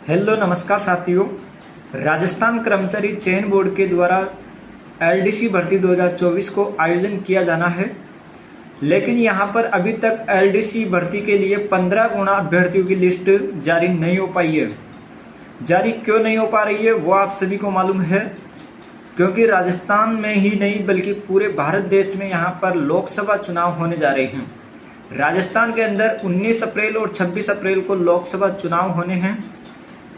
Hello नमस्कार साथियों। राजस्थान कर्मचारी चयन बोर्ड के द्वारा एलडीसी भर्ती 2024 को आयोजन किया जाना है, लेकिन यहां पर अभी तक एलडीसी भर्ती के लिए 15 गुना अभ्यर्थियों की लिस्ट जारी नहीं हो पाई है। जारी क्यों नहीं हो पा रही है वो आप सभी को मालूम है, क्योंकि राजस्थान में ही नहीं बल्कि पूरे भारत देश में यहां पर लोकसभा चुनाव होने जा रहे हैं। राजस्थान के अंदर 19 अप्रैल और 26 अप्रैल को लोकसभा चुनाव होने हैं।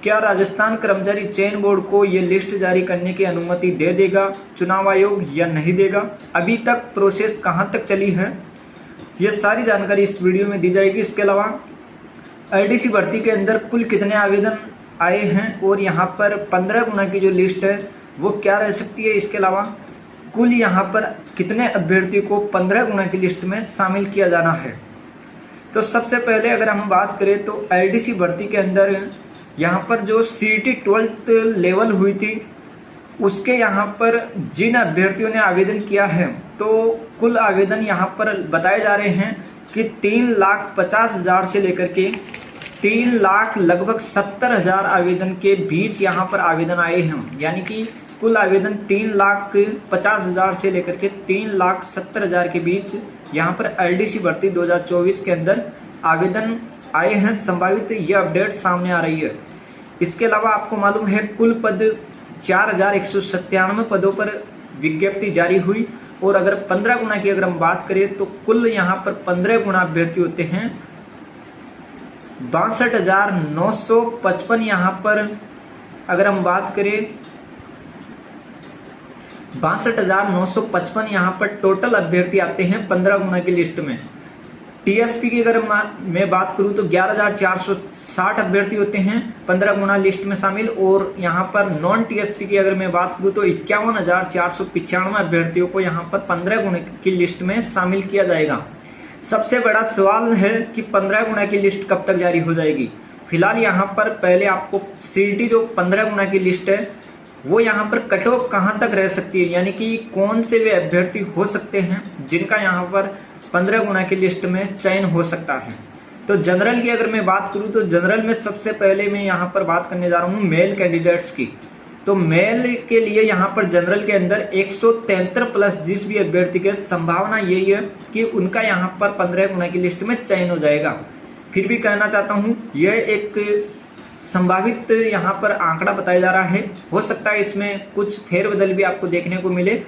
क्या राजस्थान कर्मचारी चयन बोर्ड को ये लिस्ट जारी करने की अनुमति दे देगा चुनाव आयोग या नहीं देगा? अभी तक प्रोसेस कहां तक चली है, ये सारी जानकारी इस वीडियो में दी जाएगी। इसके अलावा एलडीसी भर्ती के अंदर कुल कितने आवेदन आए हैं और यहाँ पर 15 गुना की जो लिस्ट है वो क्या रह सकती है। इसके अलावा कुल यहाँ पर कितने अभ्यर्थियों को 15 गुना की लिस्ट में शामिल किया जाना है। तो सबसे पहले अगर हम बात करें तो एलडीसी भर्ती के अंदर यहाँ पर जो सीईटी 12th लेवल हुई थी उसके यहाँ पर जिन अभ्यर्थियों ने आवेदन किया है, तो कुल आवेदन यहाँ पर बताए जा रहे हैं कि 3,50,000 से लेकर के 3,00,000 लगभग 70,000 आवेदन के बीच यहाँ पर आवेदन आए हैं। यानी कि कुल आवेदन 3,50,000 से लेकर के 3,70,000 के बीच यहाँ पर एलडीसी भर्ती 2024 के अंदर आवेदन आए हैं। संभावित ये अपडेट सामने आ रही है। इसके अलावा आपको मालूम है कुल पद 4,197 पदों पर विज्ञप्ति जारी हुई, और अगर 15 गुना की अगर हम बात करें तो कुल यहाँ पर 15 गुना अभ्यर्थी होते हैं 62,955। यहाँ पर अगर हम बात करें 62,955 यहाँ पर टोटल अभ्यर्थी आते हैं 15 गुना की लिस्ट में। टीएसपी की अगर मैं बात करूं तो 11,460 अभ्यर्थी होते हैं 15 गुना लिस्ट में शामिल, और यहाँ पर नॉन टीएसपी की अगर मैं बात करूं तो 51,495 अभ्यर्थियों को यहाँ पर 15 गुना की लिस्ट में शामिल किया जाएगा। सबसे बड़ा सवाल है कि 15 गुना की लिस्ट कब तक जारी हो जाएगी। फिलहाल यहाँ पर पहले आपको सीईटी जो 15 गुना की लिस्ट है वो यहाँ पर कट ऑफ कहाँ तक रह सकती है, यानी कि कौन से वे अभ्यर्थी हो सकते हैं जिनका यहाँ पर 15 गुना की लिस्ट में चयन हो सकता है। तो जनरल की अगर मैं बात करूं तो जनरल में सबसे पहले मैं यहां पर बात करने जा रहा हूं मेल कैंडिडेट्स की। तो मेल के लिए यहां पर जनरल के अंदर 173 प्लस जिस भी अभ्यर्थी के संभावना यही है कि उनका यहां पर 15 गुना की लिस्ट में चयन हो जाएगा। फिर भी कहना चाहता हूं यह एक संभावित यहां पर आंकड़ा बताया जा रहा है, हो सकता है इसमें कुछ फेरबदल भी आपको देखने को मिले।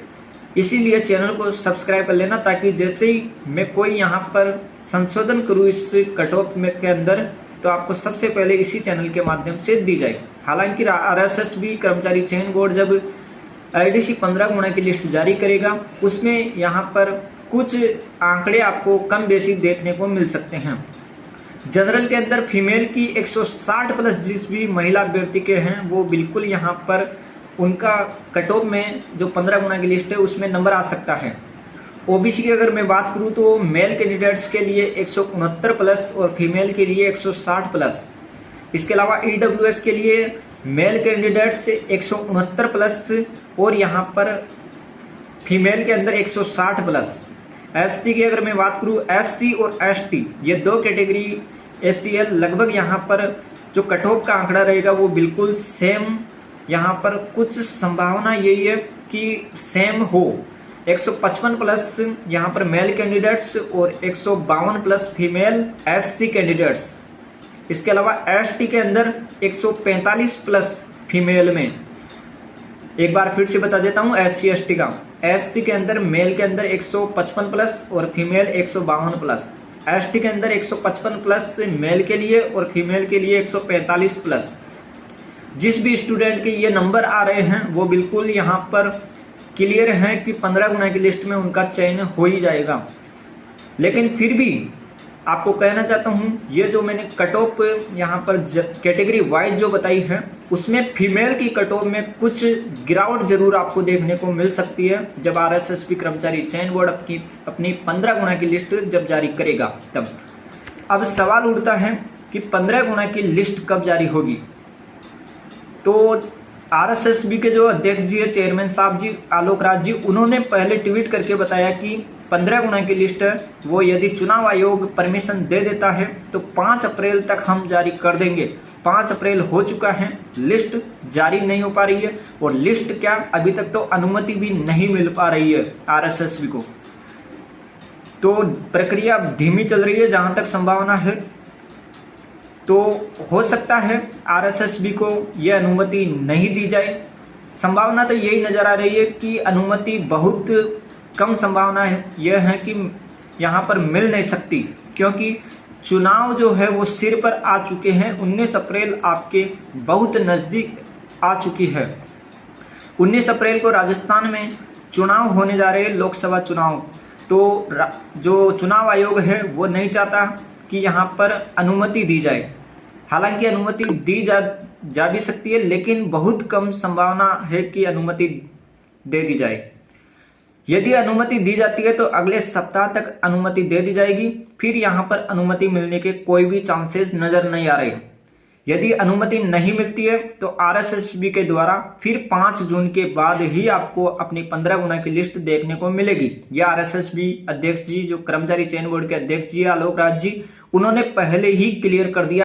इसीलिए चैनल को सब्सक्राइब कर लेना, ताकि जैसे ही मैं कोई यहाँ पर संशोधन करूँ इस कट ऑफ के अंदर तो आपको सबसे पहले इसी चैनल के माध्यम से दी जाए। हालांकि आरएसएस कर्मचारी चयन बोर्ड जब एलडीसी 15 गुना की लिस्ट जारी करेगा उसमें यहाँ पर कुछ आंकड़े आपको कम बेसी देखने को मिल सकते हैं। जनरल के अंदर फीमेल की 160 प्लस जिस भी महिला अभ्यर्थी के हैं वो बिल्कुल यहाँ पर उनका कट ऑफ में जो 15 गुना की लिस्ट है उसमें नंबर आ सकता है। ओबीसी की अगर मैं बात करूं तो मेल कैंडिडेट्स के लिए 169 प्लस और फीमेल के लिए 160 प्लस। इसके अलावा ईडब्ल्यूएस के लिए मेल कैंडिडेट्स 169 प्लस और यहाँ पर फीमेल के अंदर 160 प्लस। एससी की अगर मैं बात करूं एससी और एसटी ये दो कैटेगरी एससीएल लगभग यहाँ पर जो कट ऑफ का आंकड़ा रहेगा वो बिल्कुल सेम, यहाँ पर कुछ संभावना यही है कि सेम हो। 155 प्लस यहाँ पर मेल कैंडिडेट्स और 152 प्लस फीमेल एससी कैंडिडेट्स। इसके अलावा एसटी के अंदर 145 प्लस फीमेल में। एक बार फिर से बता देता हूँ एससी एसटी का। एससी के अंदर मेल के अंदर 155 प्लस और फीमेल 152 प्लस। एसटी के अंदर 155 प्लस मेल के लिए और फीमेल के लिए 145 प्लस। जिस भी स्टूडेंट के ये नंबर आ रहे हैं वो बिल्कुल यहाँ पर क्लियर है कि 15 गुना की लिस्ट में उनका चयन हो ही जाएगा। लेकिन फिर भी आपको कहना चाहता हूँ ये जो मैंने कट ऑफ यहाँ पर कैटेगरी वाइज जो बताई है उसमें फीमेल की कट ऑफ में कुछ गिरावट जरूर आपको देखने को मिल सकती है जब आरएसएस कर्मचारी चयन बोर्ड अपनी 15 गुना की लिस्ट जब जारी करेगा तब। अब सवाल उठता है कि 15 गुना की लिस्ट कब जारी होगी। तो आरएसएस के जो अध्यक्ष जी है चेयरमैन साहब जी आलोक राज जी, उन्होंने पहले ट्वीट करके बताया कि 15 गुना की लिस्ट है वो यदि चुनाव आयोग परमिशन दे देता है तो 5 अप्रैल तक हम जारी कर देंगे। 5 अप्रैल हो चुका है, लिस्ट जारी नहीं हो पा रही है, और लिस्ट क्या अभी तक तो अनुमति भी नहीं मिल पा रही है आरएसएसबी को। तो प्रक्रिया धीमी चल रही है जहां तक संभावना है। तो हो सकता है आरएसएसबी को यह अनुमति नहीं दी जाए। संभावना तो यही नजर आ रही है कि अनुमति बहुत कम संभावना है यह है कि यहाँ पर मिल नहीं सकती, क्योंकि चुनाव जो है वो सिर पर आ चुके हैं। 19 अप्रैल आपके बहुत नजदीक आ चुकी है। 19 अप्रैल को राजस्थान में चुनाव होने जा रहे हैं, लोकसभा चुनाव। तो जो चुनाव आयोग है वो नहीं चाहता कि यहाँ पर अनुमति दी जाए। हालांकि अनुमति दी जा भी सकती है, लेकिन बहुत कम संभावना है कि अनुमति दे दी जाए। यदि अनुमति दी जाती है तो अगले सप्ताह तक अनुमति दे दी जाएगी, फिर यहाँ पर अनुमति मिलने के कोई भी चांसेस नजर नहीं आ रहे। यदि अनुमति नहीं मिलती है तो आरएसएसबी के द्वारा फिर 5 जून के बाद ही आपको अपनी 15 गुना की लिस्ट देखने को मिलेगी। यह आरएसएसबी अध्यक्ष जी, जो कर्मचारी चयन बोर्ड के अध्यक्ष जी आलोक राज जी, उन्होंने पहले ही क्लियर कर दिया।